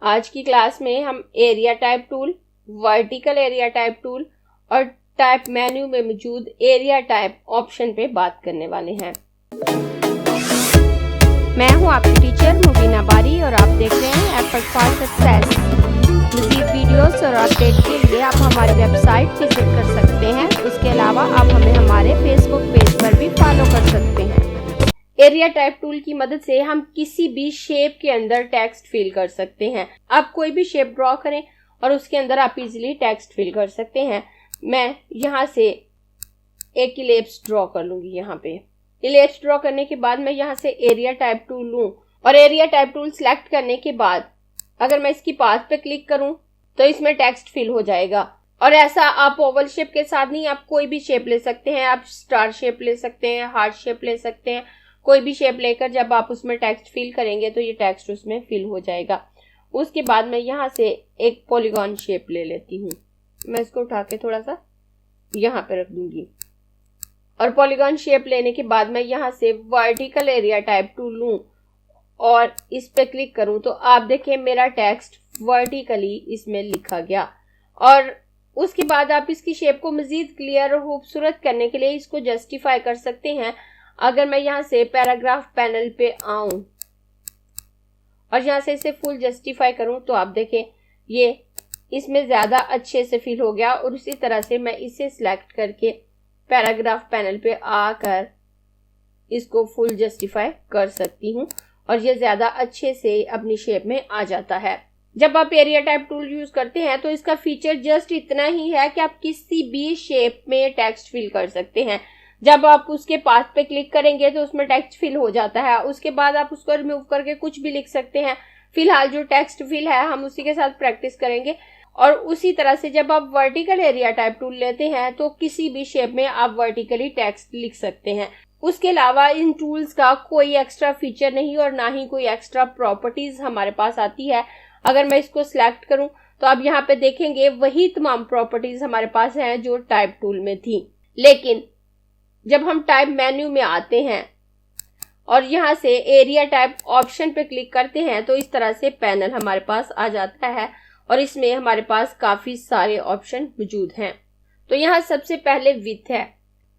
आज की क्लास में हम area type tool, vertical area type tool और टाइप मेन्यू में मौजूद एरिया टाइप ऑप्शन पे बात करने वाले हैं। मैं हूं आपकी टीचर मुबीना बारी और आप देख रहे हैं एफर्ट फॉर सक्सेस। मज़ीद वीडियोस और अपडेट के लिए आप हमारी वेबसाइट विजिट कर सकते हैं। उसके अलावा आप हमें हमारे फेसबुक पेज पर भी फॉलो कर सकते हैं। एरिया टाइप टूल की मदद से हम किसी भी शेप के अंदर टेक्स्ट फिल कर सकते हैं। आप कोई भी शेप ड्रॉ करें और उसके अंदर आप इजीली टेक्स्ट फिल कर सकते हैं। मैं यहाँ से एक इलिप्स ड्रॉ कर लूंगी। यहाँ पे इलिप्स ड्रॉ करने के बाद मैं यहाँ से एरिया टाइप टूल लूं और एरिया टाइप टूल सिलेक्ट करने के बाद अगर मैं इसकी पाथ पे क्लिक करूं तो इसमें टेक्स्ट फिल हो जाएगा। और ऐसा आप ओवल शेप के साथ नहीं, आप कोई भी शेप ले सकते हैं। आप स्टार शेप ले सकते हैं, हार्ट शेप ले सकते हैं, कोई भी शेप लेकर जब आप उसमें टेक्स्ट फिल करेंगे तो ये टेक्स्ट उसमें फिल हो जाएगा। उसके बाद मैं यहाँ से एक पॉलीगॉन शेप ले लेती हूँ। मैं इसको उठा के थोड़ा सा यहाँ पे रख दूंगी और पॉलीगॉन शेप लेने के बाद मैं यहाँ से वर्टिकल एरिया टाइप टूल लूं और इस पे क्लिक करूं तो आप देखें मेरा टेक्स्ट वर्टिकली इसमें लिखा गया। और उसके बाद आप इसकी शेप को मजीद क्लियर और खूबसूरत करने के लिए इसको जस्टिफाई कर सकते हैं। अगर मैं यहाँ से पैराग्राफ पैनल पे आऊं और यहाँ से इसे फुल जस्टिफाई करूं तो आप देखें ये इसमें ज्यादा अच्छे से फिल हो गया। और उसी तरह से मैं इसे सिलेक्ट करके पैराग्राफ पैनल पे आकर इसको फुल जस्टिफाई कर सकती हूँ और ये ज्यादा अच्छे से अपनी शेप में आ जाता है। जब आप एरिया टाइप टूल यूज करते हैं तो इसका फीचर जस्ट इतना ही है कि आप किसी भी शेप में टेक्स्ट फिल कर सकते हैं। जब आप उसके पाथ पे क्लिक करेंगे तो उसमें टेक्स्ट फिल हो जाता है। उसके बाद आप उसको रिमूव करके कुछ भी लिख सकते हैं। फिलहाल जो टेक्स्ट फिल है हम उसी के साथ प्रैक्टिस करेंगे। और उसी तरह से जब आप वर्टिकल एरिया टाइप टूल लेते हैं तो किसी भी शेप में आप वर्टिकली टेक्स्ट लिख सकते हैं। उसके अलावा इन टूल्स का कोई एक्स्ट्रा फीचर नहीं और ना ही कोई एक्स्ट्रा प्रॉपर्टीज हमारे पास आती है। अगर मैं इसको सिलेक्ट करूं तो आप यहाँ पे देखेंगे वही तमाम प्रॉपर्टीज हमारे पास हैं जो टाइप टूल में थी। लेकिन जब हम टाइप मेन्यू में आते हैं और यहाँ से एरिया टाइप ऑप्शन पे क्लिक करते हैं तो इस तरह से पैनल हमारे पास आ जाता है और इसमें हमारे पास काफी सारे ऑप्शन मौजूद हैं। तो यहाँ सबसे पहले विड्थ है।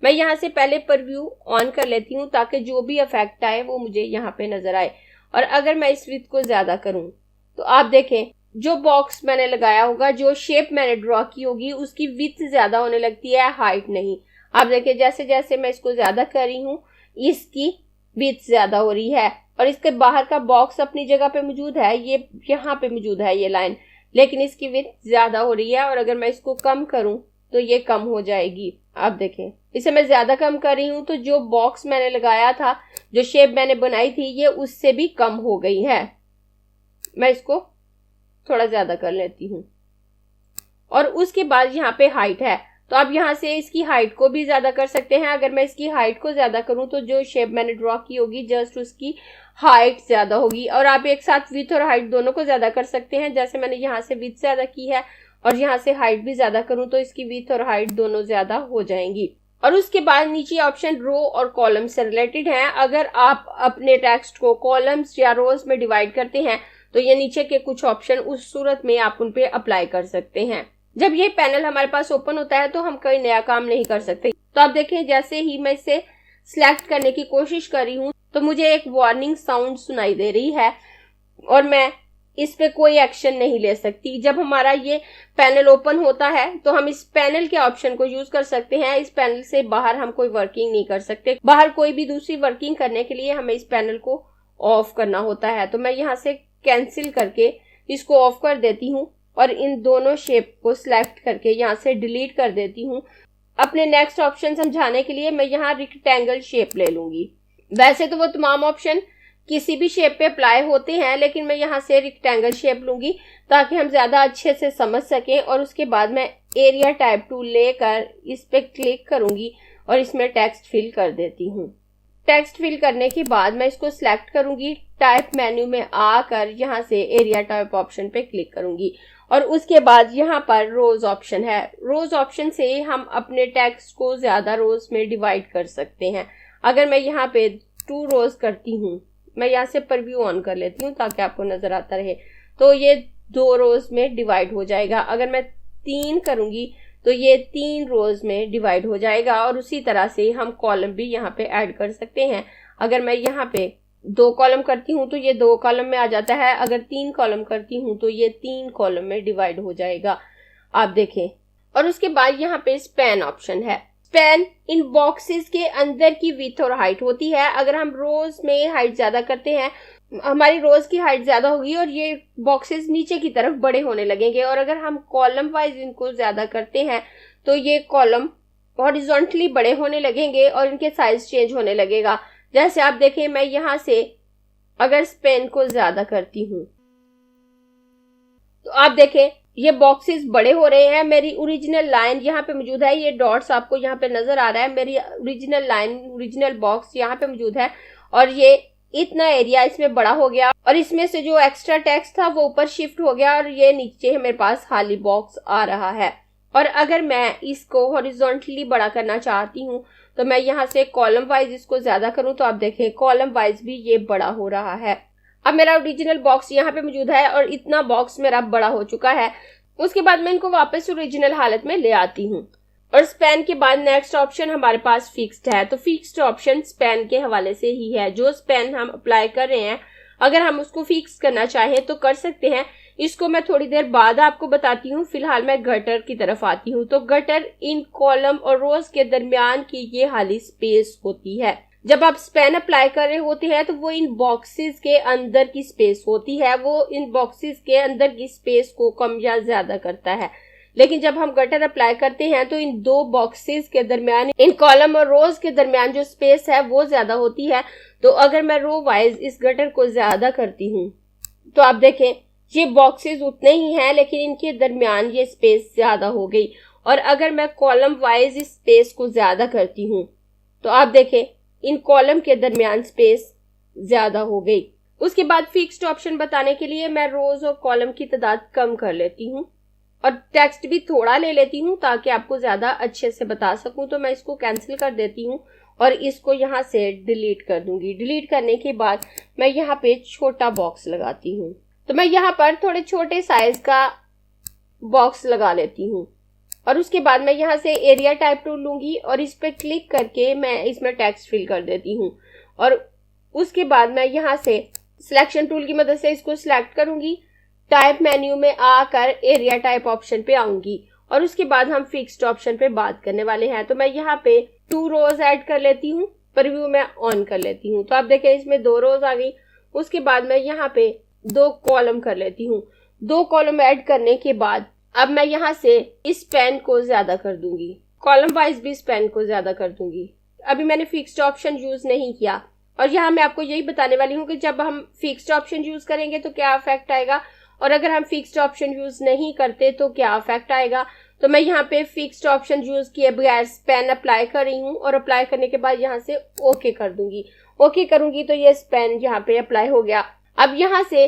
मैं यहाँ से पहले प्रीव्यू ऑन कर लेती हूँ ताकि जो भी इफेक्ट आए वो मुझे यहाँ पे नजर आए। और अगर मैं इस विड्थ को ज्यादा करूँ तो आप देखें जो बॉक्स मैंने लगाया होगा, जो शेप मैंने ड्रॉ की होगी उसकी विड्थ ज्यादा होने लगती है, हाइट नहीं। आप देखें जैसे जैसे मैं इसको ज्यादा कर रही हूँ इसकी विड्थ ज्यादा हो रही है। और इसके बाहर का बॉक्स अपनी जगह पे मौजूद है, ये यहाँ पे मौजूद है ये लाइन, लेकिन इसकी विड्थ ज्यादा हो रही है। और अगर मैं इसको कम करूं तो ये कम हो जाएगी। आप देखें इसे मैं ज्यादा कम कर रही हूं तो जो बॉक्स मैंने लगाया था, जो शेप मैंने बनाई थी, ये उससे भी कम हो गई है। मैं इसको थोड़ा ज्यादा कर लेती हूँ। और उसके बाद यहाँ पे हाइट है तो आप यहाँ से इसकी हाइट को भी ज्यादा कर सकते हैं। अगर मैं इसकी हाइट को ज्यादा करूं तो जो शेप मैंने ड्रॉ की होगी जस्ट उसकी हाइट ज्यादा होगी। और आप एक साथ विड्थ और हाइट दोनों को ज्यादा कर सकते हैं। जैसे मैंने यहाँ से विड्थ ज्यादा की है और यहाँ से हाइट भी ज्यादा करूं तो इसकी विड्थ और हाइट दोनों ज्यादा हो जाएंगी। और उसके बाद नीचे ऑप्शन रो और कॉलम से रिलेटेड है। अगर आप अपने टेक्स्ट को कॉलम्स या रोज में डिवाइड करते हैं तो ये नीचे के कुछ ऑप्शन उस सूरत में आप उन पे अप्लाई कर सकते हैं। जब ये पैनल हमारे पास ओपन होता है तो हम कोई नया काम नहीं कर सकते। तो आप देखें जैसे ही मैं इसे सिलेक्ट करने की कोशिश कर रही हूँ तो मुझे एक वार्निंग साउंड सुनाई दे रही है और मैं इस पे कोई एक्शन नहीं ले सकती। जब हमारा ये पैनल ओपन होता है तो हम इस पैनल के ऑप्शन को यूज कर सकते हैं। इस पैनल से बाहर हम कोई वर्किंग नहीं कर सकते। बाहर कोई भी दूसरी वर्किंग करने के लिए हमें इस पैनल को ऑफ करना होता है। तो मैं यहाँ से कैंसिल करके इसको ऑफ कर देती हूँ और इन दोनों शेप को सिलेक्ट करके यहाँ से डिलीट कर देती हूँ। अपने नेक्स्ट ऑप्शन समझाने के लिए मैं यहाँ रेक्टेंगल शेप ले लूंगी। वैसे तो वो तमाम ऑप्शन किसी भी शेप पे अप्लाई होते हैं, लेकिन मैं यहाँ से रेक्टेंगल शेप लूंगी ताकि हम ज्यादा अच्छे से समझ सकें। और उसके बाद मैं एरिया टाइप टूल लेकर इस पे क्लिक करूंगी और इसमें टेक्स्ट फिल कर देती हूँ। टेक्स्ट फिल करने के बाद मैं इसको सिलेक्ट करूंगी, टाइप मेन्यू में आकर यहाँ से एरिया टाइप ऑप्शन पे क्लिक करूंगी और उसके बाद यहाँ पर रोज ऑप्शन है। रोज ऑप्शन से हम अपने टेक्स्ट को ज्यादा रोज में डिवाइड कर सकते हैं। अगर मैं यहाँ पे 2 रोज करती हूँ, मैं यहाँ से प्रीव्यू ऑन कर लेती हूँ ताकि आपको नजर आता रहे। तो ये 2 रोज में डिवाइड हो जाएगा। अगर मैं 3 करूंगी तो ये 3 रोज में डिवाइड हो जाएगा। और उसी तरह से हम कॉलम भी यहाँ पे ऐड कर सकते हैं। अगर मैं यहाँ पे 2 कॉलम करती हूँ तो ये 2 कॉलम में आ जाता है। अगर 3 कॉलम करती हूँ तो ये 3 कॉलम में डिवाइड हो जाएगा, आप देखें। और उसके बाद यहाँ पे स्पैन ऑप्शन है। स्पैन इन बॉक्सेस के अंदर की विड्थ और हाइट होती है। अगर हम रोज में हाइट ज्यादा करते हैं, हमारी रोज की हाइट ज्यादा होगी और ये बॉक्सेस नीचे की तरफ बड़े होने लगेंगे। और अगर हम कॉलम वाइज इनको ज्यादा करते हैं तो ये कॉलम हॉरिजॉन्टली बड़े होने लगेंगे और इनके साइज चेंज होने लगेगा। जैसे आप देखें, मैं यहां से अगर स्पैन को ज्यादा करती हूं तो आप देखें ये बॉक्सेस बड़े हो रहे हैं। मेरी ओरिजिनल लाइन यहाँ पे मौजूद है, ये डॉट्स आपको यहाँ पे नजर आ रहा है। मेरी ओरिजिनल लाइन, ओरिजिनल बॉक्स यहाँ पे मौजूद है और ये इतना एरिया इसमें बड़ा हो गया और इसमें से जो एक्स्ट्रा टेक्स्ट था वो ऊपर शिफ्ट हो गया और ये नीचे मेरे पास खाली बॉक्स आ रहा है। और अगर मैं इसको हॉरिजॉन्टली बड़ा करना चाहती हूँ तो मैं यहाँ से कॉलम वाइज इसको ज्यादा करूँ तो आप देखें कॉलम वाइज भी ये बड़ा हो रहा है। अब मेरा ओरिजिनल बॉक्स यहाँ पे मौजूद है और इतना बॉक्स मेरा बड़ा हो चुका है। उसके बाद मैं इनको वापस ओरिजिनल हालत में ले आती हूँ। और स्पैन के बाद नेक्स्ट ऑप्शन हमारे पास फिक्स्ड है। तो फिक्स्ड ऑप्शन स्पैन के हवाले से ही है। जो स्पैन हम अप्लाई कर रहे हैं, अगर हम उसको फिक्स करना चाहें तो कर सकते हैं। इसको मैं थोड़ी देर बाद आपको बताती हूँ। फिलहाल मैं गटर की तरफ आती हूँ। तो गटर इन कॉलम और रोज के दरमियान की ये खाली स्पेस होती है। जब आप स्पैन अप्लाई कर रहे होते हैं तो वो इन बॉक्सेस के अंदर की स्पेस होती है, वो इन बॉक्सेस के अंदर की स्पेस को कम या ज्यादा करता है। लेकिन जब हम गटर अप्लाई करते हैं तो इन 2 बॉक्सेस के दरमियान, इन कॉलम और रोज के दरमियान जो स्पेस है वो ज्यादा होती है। तो अगर मैं रो वाइज इस गटर को ज्यादा करती हूँ तो आप देखें ये बॉक्सेस उतने ही हैं लेकिन इनके दरमियान ये स्पेस ज्यादा हो गई। और अगर मैं कॉलम वाइज इस स्पेस को ज्यादा करती हूँ तो आप देखें इन कॉलम के दरमियान स्पेस ज्यादा हो गई। उसके बाद फिक्स्ड ऑप्शन बताने के लिए मैं रोज और कॉलम की तादाद कम कर लेती हूँ और टेक्स्ट भी थोड़ा ले लेती हूँ ताकि आपको ज्यादा अच्छे से बता सकूं। तो मैं इसको कैंसिल कर देती हूँ और इसको यहाँ से डिलीट कर दूंगी। डिलीट करने के बाद मैं यहाँ पे छोटा बॉक्स लगाती हूँ। तो मैं यहाँ पर थोड़े छोटे साइज का बॉक्स लगा लेती हूँ और उसके बाद मैं यहाँ से एरिया टाइप टूल लूंगी और इस पर क्लिक करके मैं इसमें टेक्स्ट फिल कर देती हूँ। और उसके बाद मैं यहाँ से सिलेक्शन टूल की मदद से इसको सिलेक्ट करूंगी। टाइप मेन्यू में आकर एरिया टाइप ऑप्शन पे आऊंगी और उसके बाद हम फिक्स्ड ऑप्शन पे बात करने वाले हैं। तो मैं यहाँ पे 2 रोज ऐड कर लेती हूँ, प्रीव्यू में ऑन कर लेती हूँ। तो आप देखें इसमें 2 रोज आ गई। उसके बाद मैं यहाँ पे 2 कॉलम कर लेती हूँ। 2 कॉलम ऐड करने के बाद अब मैं यहाँ से इस स्पैन को ज्यादा कर दूंगी, कॉलम वाइज भी स्पैन को ज्यादा कर दूंगी। अभी मैंने फिक्स्ड ऑप्शन यूज नहीं किया और यहाँ मैं आपको यही बताने वाली हूँ कि जब हम फिक्स्ड ऑप्शन यूज करेंगे तो क्या इफेक्ट आएगा और अगर हम फिक्स्ड ऑप्शन यूज नहीं करते तो क्या इफेक्ट आएगा। तो मैं यहाँ पे फिक्स्ड ऑप्शन यूज किए बगैर स्पैन अप्लाई कर रही हूँ और अप्लाई करने के बाद यहाँ से ओके कर दूंगी। ओके करूंगी तो ये स्पैन यहाँ पे अप्लाई हो गया। अब यहाँ से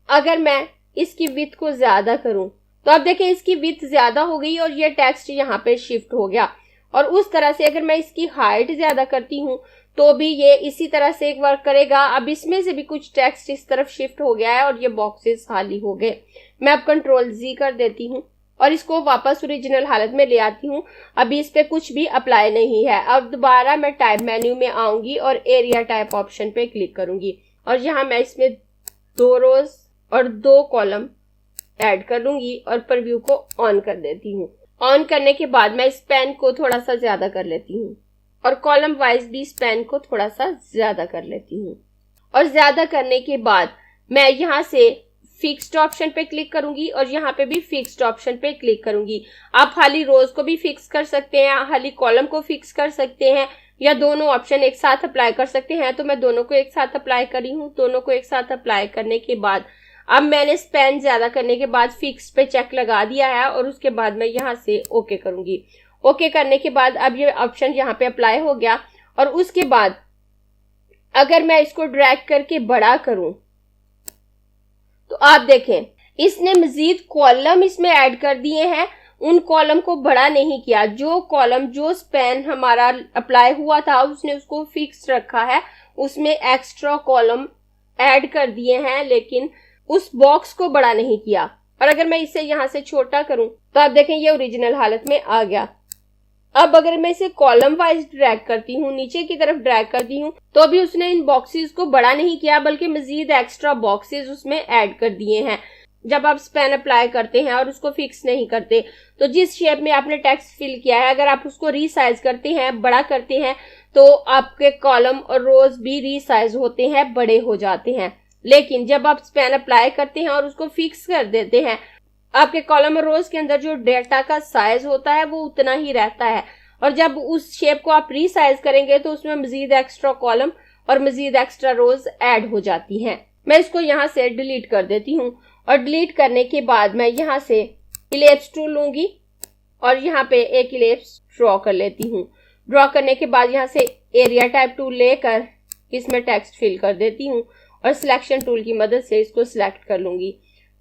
अगर मैं इसकी विड्थ को ज्यादा करूं तो आप देखें इसकी विड्थ ज्यादा हो गई और ये टेक्स्ट यहाँ पे शिफ्ट हो गया। और उस तरह से अगर मैं इसकी हाइट ज्यादा करती हूँ तो भी ये इसी तरह से एक वर्क करेगा। अब इसमें से भी कुछ टेक्स्ट इस तरफ शिफ्ट हो गया है और ये बॉक्सेस खाली हो गए। मैं अब कंट्रोल जी कर देती हूँ और इसको वापस ओरिजिनल हालत में ले आती हूँ। अभी इस पे कुछ भी अप्लाई नहीं है। अब दोबारा मैं टाइप मेन्यू में आऊंगी और एरिया टाइप ऑप्शन पे क्लिक करूंगी और यहाँ मैं इसमें 2 रोज और 2 कॉलम ऐड कर लूंगी और प्रीव्यू को ऑन कर देती हूँ। ऑन करने के बाद मैं स्पैन को थोड़ा सा ज्यादा कर लेती हूँ और कॉलम वाइज भी स्पैन को थोड़ा सा ज्यादा कर लेती हूँ। और ज्यादा करने के बाद मैं यहाँ से फिक्स्ड ऑप्शन पे क्लिक करूंगी और यहाँ पे भी फिक्स्ड ऑप्शन पे क्लिक करूंगी। आप खाली रोज को भी फिक्स कर सकते हैं, खाली कॉलम को फिक्स कर सकते हैं या दोनों ऑप्शन एक साथ अप्लाई कर सकते हैं। तो मैं दोनों को एक साथ अप्लाई करी हूँ। दोनों को एक साथ अप्लाई करने के बाद अब मैंने स्पैन ज्यादा करने के बाद फिक्स पे चेक लगा दिया है और उसके बाद मैं यहाँ से ओके करूंगी। ओके करने के बाद अब ये ऑप्शन यहाँ पे अप्लाई हो गया। और उसके बाद अगर मैं इसको ड्रैग करके बड़ा करूं तो आप देखें इसने मजीद कॉलम इसमें ऐड कर दिए हैं। उन कॉलम को बड़ा नहीं किया। जो कॉलम जो स्पैन हमारा अप्लाई हुआ था उसने उसको फिक्स रखा है, उसमें एक्स्ट्रा कॉलम ऐड कर दिए हैं लेकिन उस बॉक्स को बड़ा नहीं किया। और अगर मैं इसे यहाँ से छोटा करूं तो आप देखें ये ओरिजिनल हालत में आ गया। अब अगर मैं इसे कॉलम वाइज ड्रैग करती हूँ, नीचे की तरफ ड्रैग करती हूँ, तो अभी उसने इन बॉक्सेस को बड़ा नहीं किया बल्कि मजीद एक्स्ट्रा बॉक्सेस उसमें ऐड कर दिए हैं। जब आप स्पेन अप्लाई करते हैं और उसको फिक्स नहीं करते तो जिस शेप में आपने टेक्स्ट फिल किया है अगर आप उसको रीसाइज करते हैं, बड़ा करते हैं, तो आपके कॉलम और रोज भी रीसाइज होते हैं, बड़े हो जाते हैं। लेकिन जब आप स्पेन अप्लाई करते हैं और उसको फिक्स कर देते हैं, आपके कॉलम और रोज के अंदर जो डेटा का साइज होता है वो उतना ही रहता है। और जब उस शेप को आप रीसाइज करेंगे तो उसमें मजीद एक्स्ट्रा कॉलम और मजीद एक्स्ट्रा रोज ऐड हो जाती हैं। मैं इसको यहाँ से डिलीट कर देती हूँ और डिलीट करने के बाद मैं यहाँ से इलिप्स टूल लूंगी और यहाँ पे एक इलिप्स ड्रॉ कर लेती हूँ। ड्रॉ करने के बाद यहाँ से एरिया टाइप टूल लेकर इसमें टेक्स्ट फिल कर देती हूँ और सिलेक्शन टूल की मदद से इसको सिलेक्ट कर लूंगी।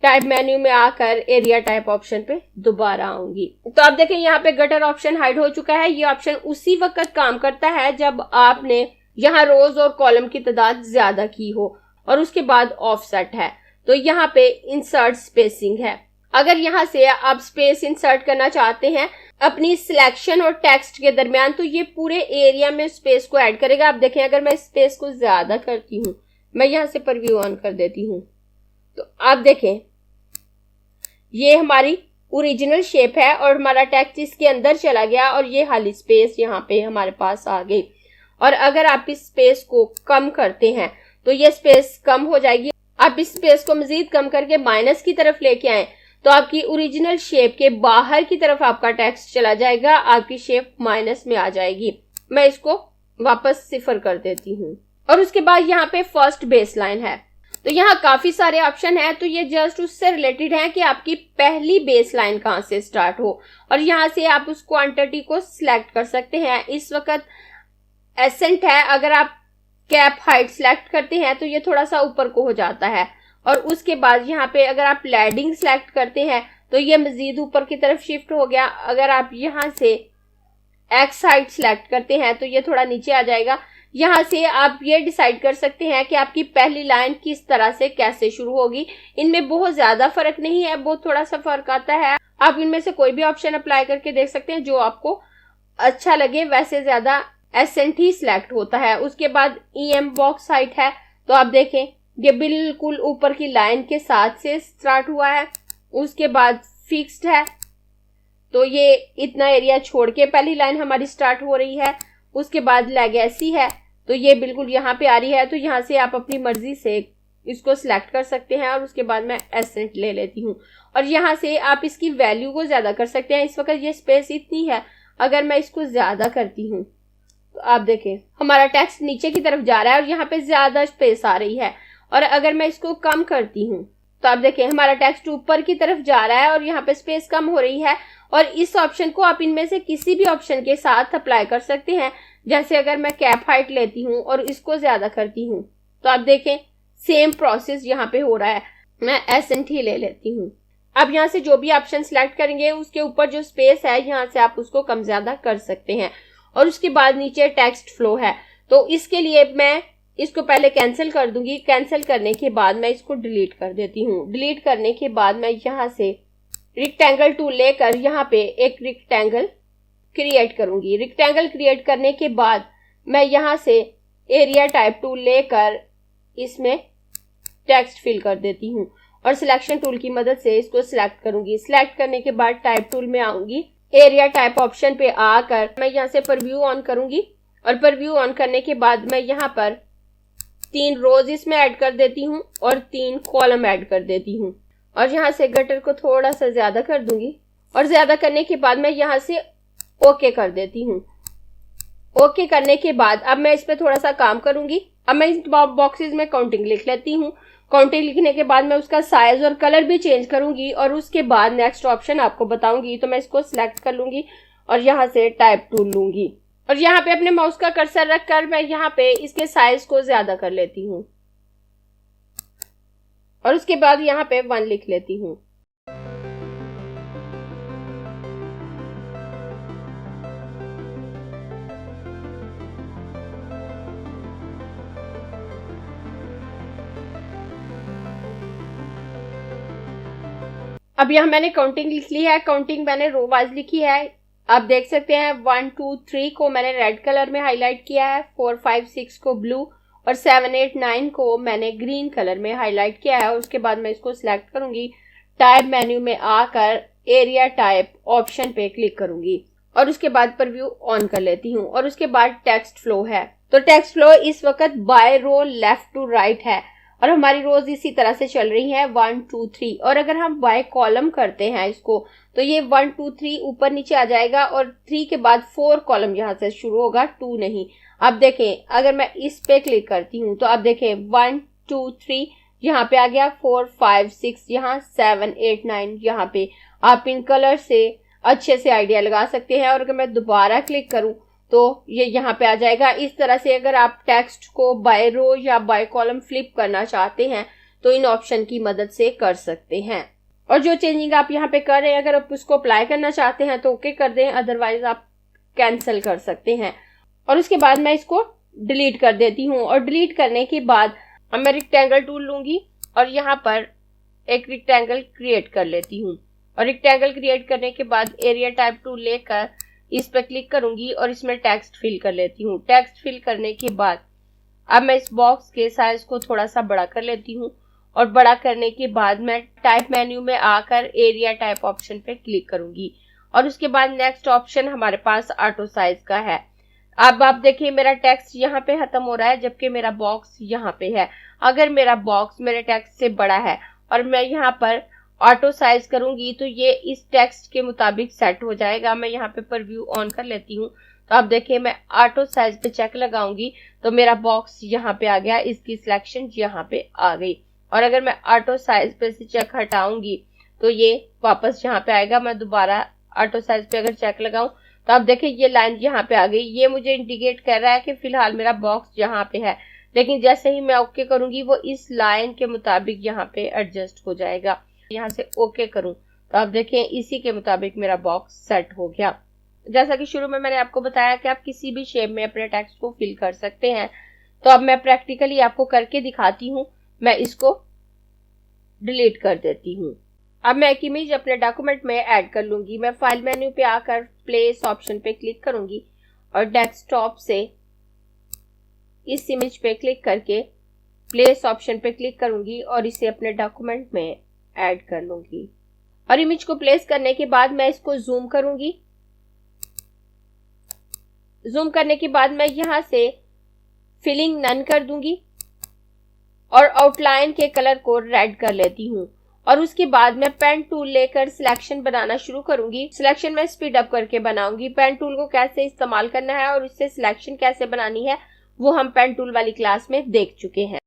टाइप मेन्यू में आकर एरिया टाइप ऑप्शन पे दोबारा आऊंगी। तो आप देखें यहाँ पे गटर ऑप्शन हाइड हो चुका है। ये ऑप्शन उसी वक्त काम करता है जब आपने यहाँ रोज और कॉलम की तादाद ज्यादा की हो और उसके बाद ऑफसेट है। तो यहाँ पे इंसर्ट स्पेसिंग है। अगर यहाँ से आप स्पेस इंसर्ट करना चाहते हैं अपनी सिलेक्शन और टेक्स्ट के दरमियान तो ये पूरे एरिया में स्पेस को ऐड करेगा। आप देखें अगर मैं स्पेस को ज्यादा करती हूँ, मैं यहाँ से प्रीव्यू ऑन कर देती हूँ, तो आप देखें ये हमारी ओरिजिनल शेप है और हमारा टेक्स्ट इसके अंदर चला गया और ये खाली स्पेस यहाँ पे हमारे पास आ गई। और अगर आप इस स्पेस को कम करते हैं तो ये स्पेस कम हो जाएगी। आप इस स्पेस को मजीद कम करके माइनस की तरफ लेके आए तो आपकी ओरिजिनल शेप के बाहर की तरफ आपका टेक्स्ट चला जाएगा, आपकी शेप माइनस में आ जाएगी। मैं इसको वापस 0 कर देती हूँ और उसके बाद यहाँ पे फर्स्ट बेस लाइन है। तो यहाँ काफी सारे ऑप्शन है, तो ये जस्ट उससे रिलेटेड है कि आपकी पहली बेस लाइन कहाँ से स्टार्ट हो और यहाँ से आप उस क्वांटिटी को सिलेक्ट कर सकते हैं। इस वक्त एसेंट है, अगर आप कैप हाइट सिलेक्ट करते हैं तो ये थोड़ा सा ऊपर को हो जाता है और उसके बाद यहाँ पे अगर आप लैडिंग सिलेक्ट करते हैं तो ये मजीद ऊपर की तरफ शिफ्ट हो गया। अगर आप यहाँ से एक्स हाइट सिलेक्ट करते हैं तो ये थोड़ा नीचे आ जाएगा। यहाँ से आप ये डिसाइड कर सकते हैं कि आपकी पहली लाइन किस तरह से कैसे शुरू होगी। इनमें बहुत ज्यादा फर्क नहीं है, बहुत थोड़ा सा फर्क आता है। आप इनमें से कोई भी ऑप्शन अप्लाई करके देख सकते हैं जो आपको अच्छा लगे। वैसे ज्यादा एसेंट ही सिलेक्ट होता है। उसके बाद EM बॉक्स हाइट है, तो आप देखें ये बिल्कुल ऊपर की लाइन के साथ से स्टार्ट हुआ है। उसके बाद फिक्स्ड है, तो ये इतना एरिया छोड़ के पहली लाइन हमारी स्टार्ट हो रही है। उसके बाद लेगेसी है, तो ये बिल्कुल यहाँ पे आ रही है। तो यहाँ से आप अपनी मर्जी से इसको सिलेक्ट कर सकते हैं और उसके बाद मैं एसेंट ले लेती हूँ और यहाँ से आप इसकी वैल्यू को ज्यादा कर सकते हैं। इस वक्त ये स्पेस इतनी है, अगर मैं इसको ज्यादा करती हूँ तो आप देखें हमारा टेक्स्ट नीचे की तरफ जा रहा है और यहाँ पे ज्यादा स्पेस आ रही है। और अगर मैं इसको कम करती हूँ तो आप देखें हमारा टेक्स्ट ऊपर की तरफ जा रहा है और यहाँ पे स्पेस कम हो रही है। और इस ऑप्शन को आप इनमें से किसी भी ऑप्शन के साथ अप्लाई कर सकते हैं। जैसे अगर मैं कैप हाइट लेती हूँ और इसको ज्यादा करती हूँ तो आप देखें सेम प्रोसेस यहाँ पे हो रहा है। मैं एसेंट ही ले लेती हूँ। अब यहाँ से जो भी ऑप्शन सिलेक्ट करेंगे उसके ऊपर जो स्पेस है यहाँ से आप उसको कम ज्यादा कर सकते हैं। और उसके बाद नीचे टेक्स्ट फ्लो है, तो इसके लिए मैं इसको पहले कैंसिल कर दूंगी। कैंसिल करने के बाद मैं इसको डिलीट कर देती हूँ। डिलीट करने के बाद मैं यहाँ से रेक्टेंगल टूल लेकर यहाँ पे एक रेक्टेंगल क्रिएट करूंगी। रेक्टेंगल क्रिएट करने के बाद मैं यहाँ से एरिया टाइप टूल लेकर इसमें टेक्स्ट फिल कर देती हूँ और सिलेक्शन टूल की मदद से इसको सिलेक्ट करूंगी। सिलेक्ट करने के बाद टाइप टूल में आऊंगी। एरिया टाइप ऑप्शन पे आकर मैं यहाँ से प्रीव्यू ऑन करूंगी और प्रीव्यू ऑन करने के बाद मैं यहाँ पर 3 रोज इसमें ऐड कर देती हूँ और 3 कॉलम ऐड कर देती हूँ और यहाँ से गटर को थोड़ा सा ज्यादा कर दूंगी और ज्यादा करने के बाद मैं यहाँ से ओके कर देती हूँ। ओके करने के बाद अब मैं इस पे थोड़ा सा काम करूंगी। अब मैं इस बॉक्सेस में काउंटिंग लिख लेती हूँ। काउंटिंग लिखने के बाद मैं उसका साइज और कलर भी चेंज करूंगी और उसके बाद नेक्स्ट ऑप्शन आपको बताऊंगी। तो मैं इसको सिलेक्ट कर लूंगी और यहाँ से टाइप टूल लूंगी और यहाँ पे अपने माउस का कर्सर रखकर मैं यहाँ पे इसके साइज को ज्यादा कर लेती हूँ और उसके बाद यहाँ पे 1 लिख लेती हूँ। अब यहाँ मैंने काउंटिंग लिख ली है, काउंटिंग मैंने रो वाइज लिखी है। आप देख सकते हैं 1 2 3 को मैंने रेड कलर में हाईलाइट किया है, 4 5 6 को ब्लू और 7 8 9 को मैंने ग्रीन कलर में हाईलाइट किया है। उसके बाद मैं इसको सिलेक्ट करूंगी, टाइप मेन्यू में आकर एरिया टाइप ऑप्शन पे क्लिक करूंगी और उसके बाद प्रीव्यू ऑन कर लेती हूँ। और उसके बाद टेक्स्ट फ्लो है, तो टेक्स्ट फ्लो इस वक्त by row left to right है और हमारी रोज इसी तरह से चल रही है 1 2 3। और अगर हम बाय कॉलम करते हैं इसको तो ये 1 2 3 ऊपर नीचे आ जाएगा और 3 के बाद 4 कॉलम यहाँ से शुरू होगा, 2 नहीं। अब देखें अगर मैं इस पे क्लिक करती हूँ तो आप देखें 1 2 3 यहाँ पे आ गया, 4 5 6 यहाँ, 7 8 9 यहाँ पे। आप इन कलर से अच्छे से आइडिया लगा सकते हैं। और अगर मैं दोबारा क्लिक करूं तो ये यहाँ पे आ जाएगा। इस तरह से अगर आप टेक्स्ट को बाय रो या बाय कॉलम फ्लिप करना चाहते हैं तो इन ऑप्शन की मदद से कर सकते हैं। और जो चेंजिंग आप यहाँ पे कर रहे हैं अगर आप उसको अप्लाई करना चाहते हैं तो ओके कर दें, अदरवाइज आप कैंसिल कर सकते हैं। और उसके बाद मैं इसको डिलीट कर देती हूँ। और डिलीट करने के बाद अब मैं रेक्टेंगल टूल लूंगी और यहाँ पर एक रेक्टेंगल क्रिएट कर लेती हूँ। और रेक्टेंगल क्रिएट करने के बाद एरिया टाइप टूल लेकर इस पर क्लिक करूंगी और इसमें टेक्स्ट फिल कर लेती हूँ। टेक्स्ट फिल करने के बाद अब मैं इस बॉक्स के साइज को थोड़ा सा बड़ा कर लेती हूँ और बड़ा करने के बाद मैं टाइप मेन्यू में आकर एरिया टाइप ऑप्शन पे क्लिक करूंगी। और उसके बाद नेक्स्ट ऑप्शन हमारे पास ऑटो साइज का है। अब आप देखिए मेरा टेक्स्ट यहाँ पे खत्म हो रहा है जबकि मेरा बॉक्स यहाँ पे है। अगर मेरा बॉक्स मेरे टेक्स्ट से बड़ा है और मैं यहाँ पर ऑटो साइज करूंगी तो ये इस टेक्स्ट के मुताबिक सेट हो जाएगा। मैं यहाँ पे प्रीव्यू ऑन कर लेती हूँ तो आप देखिए मैं ऑटो साइज पे चेक लगाऊंगी तो मेरा बॉक्स यहाँ पे आ गया, इसकी सिलेक्शन यहाँ पे आ गई। और अगर मैं ऑटो साइज पे से चेक हटाऊंगी तो ये वापस यहाँ पे आएगा। मैं दोबारा ऑटो साइज पे अगर चेक लगाऊं तो आप देखिए ये लाइन यहाँ पे आ गई। ये मुझे इंडिकेट कर रहा है कि फिलहाल मेरा बॉक्स यहाँ पे है, लेकिन जैसे ही मैं ओके करूंगी वो इस लाइन के मुताबिक यहाँ पे एडजस्ट हो जाएगा। यहाँ से ओके करूं तो आप देखें इसी के मुताबिक मेरा बॉक्स सेट हो गया। जैसा कि शुरू में मैंने आपको बताया कि आप किसी भी शेप में अपने टेक्स्ट को फिल कर सकते हैं, तो अब मैं प्रैक्टिकली आपको करके दिखाती हूँ। मैं इसको डिलीट कर देती हूँ। अब मैं एक इमेज अपने डॉक्यूमेंट में ऐड कर लूंगी। मैं फाइल मेन्यू पे आकर प्लेस ऑप्शन पे क्लिक करूंगी और डेस्कटॉप से इस इमेज पे क्लिक करके प्लेस ऑप्शन पे क्लिक करूंगी और इसे अपने डॉक्यूमेंट में ऐड कर लूंगी। और इमेज को प्लेस करने के बाद मैं इसको जूम करूंगी। जूम करने के बाद मैं यहां से फिलिंग नन कर दूंगी और आउटलाइन के कलर को रेड कर लेती हूँ। और उसके बाद मैं पेन टूल लेकर सिलेक्शन बनाना शुरू करूंगी। सिलेक्शन में स्पीड अप करके बनाऊंगी। पेन टूल को कैसे इस्तेमाल करना है और इससे सिलेक्शन कैसे बनानी है वो हम पेन टूल वाली क्लास में देख चुके हैं।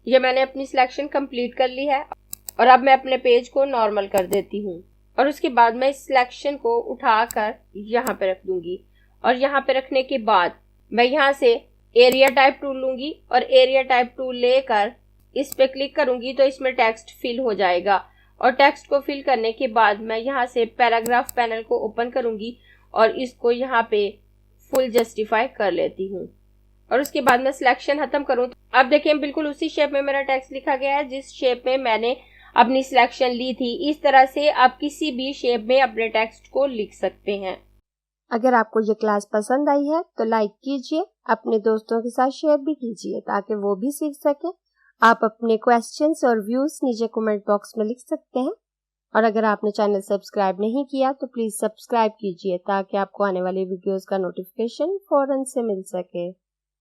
ये मैंने अपनी सिलेक्शन कंप्लीट कर ली है और अब मैं अपने पेज को नॉर्मल कर देती हूँ। और उसके बाद मैं इस सिलेक्शन को उठाकर यहाँ पे रख दूंगी। और यहाँ पे रखने के बाद मैं यहाँ से एरिया टाइप टूल लूंगी और एरिया टाइप टूल लेकर इस पे क्लिक करूंगी तो इसमें टेक्स्ट फिल हो जाएगा। और टेक्स्ट को फिल करने के बाद मैं यहाँ से पैराग्राफ पैनल को ओपन करूंगी और इसको यहाँ पे फुल जस्टिफाई कर लेती हूँ। और उसके बाद मैं सिलेक्शन खत्म करूं तो अब देखिए बिल्कुल उसी शेप में मेरा टेक्स्ट लिखा गया है जिस शेप में मैंने अपनी सिलेक्शन ली थी। इस तरह से आप किसी भी शेप में अपने टेक्स्ट को लिख सकते हैं। अगर आपको ये क्लास पसंद आई है तो लाइक कीजिए, अपने दोस्तों के साथ शेयर भी कीजिए ताकि वो भी सीख सके। आप अपने क्वेश्चंस और व्यूज नीचे कमेंट बॉक्स में लिख सकते हैं। और अगर आपने चैनल सब्सक्राइब नहीं किया तो प्लीज सब्सक्राइब कीजिए ताकि आपको आने वाली वीडियोस का नोटिफिकेशन फौरन से मिल सके।